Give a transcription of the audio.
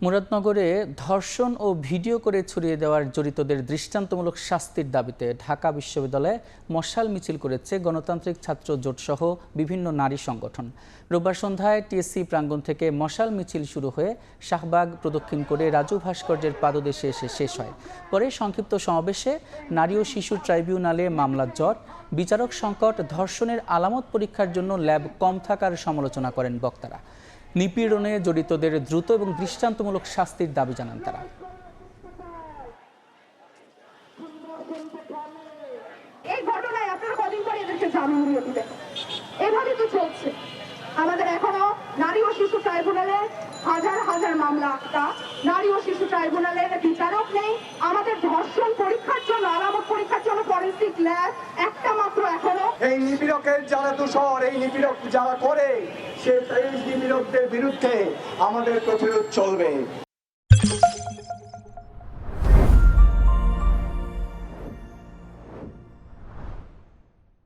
মুরাদনগরে ধর্ষণ ও ভিডিও করে ছড়িয়ে দেওয়ার জড়িতদের দৃষ্টান্তমূলক শাস্তির দাবিতে ঢাকা বিশ্ববিদ্যালয়ে মশাল মিছিল করেছে গণতান্ত্রিক ছাত্র জোটসহ বিভিন্ন নারী সংগঠন। রোববার সন্ধ্যায় টিএসসি প্রাঙ্গণ থেকে মশাল মিছিল শুরু হয়ে শাহবাগ প্রদক্ষিণ করে রাজু ভাস্কর্যের পাদদেশে এসে শেষ হয়। পরে সংক্ষিপ্ত সমাবেশে নারী ও শিশু ট্রাইব্যুনালে মামলার জট, বিচারক সংকট, ধর্ষণের আলামত পরীক্ষার জন্য ল্যাব কম থাকার সমালোচনা করেন বক্তারা। নিপীড়নে জড়িতদের দ্রুত এবং দৃষ্টান্তমূলক শাস্তির দাবি জানান তারা। এই ঘটনায় আপনারা কদিন পরে এদেরকে জামিন দিয়ে দিবেন? এভাবে তো চলছে। আমাদের এখনো নারী ও শিশু ট্রাইব্যুনালে হাজার হাজার মামলা আটকা, নারী ও শিশু ট্রাইব্যুনালের বিচারক নেই। আমাদের ধর্ষণ পরীক্ষার জন্য, আলামত পরীক্ষার জন্য ফরেনসিক ল্যাব একটা মাত্র এখনো। এই নিপীড়কের যারা দোষর, এই নিপীড়ক যারা করে, সেই নিপীড়কদের বিরুদ্ধে আমাদের প্রতিরোধ চলবে।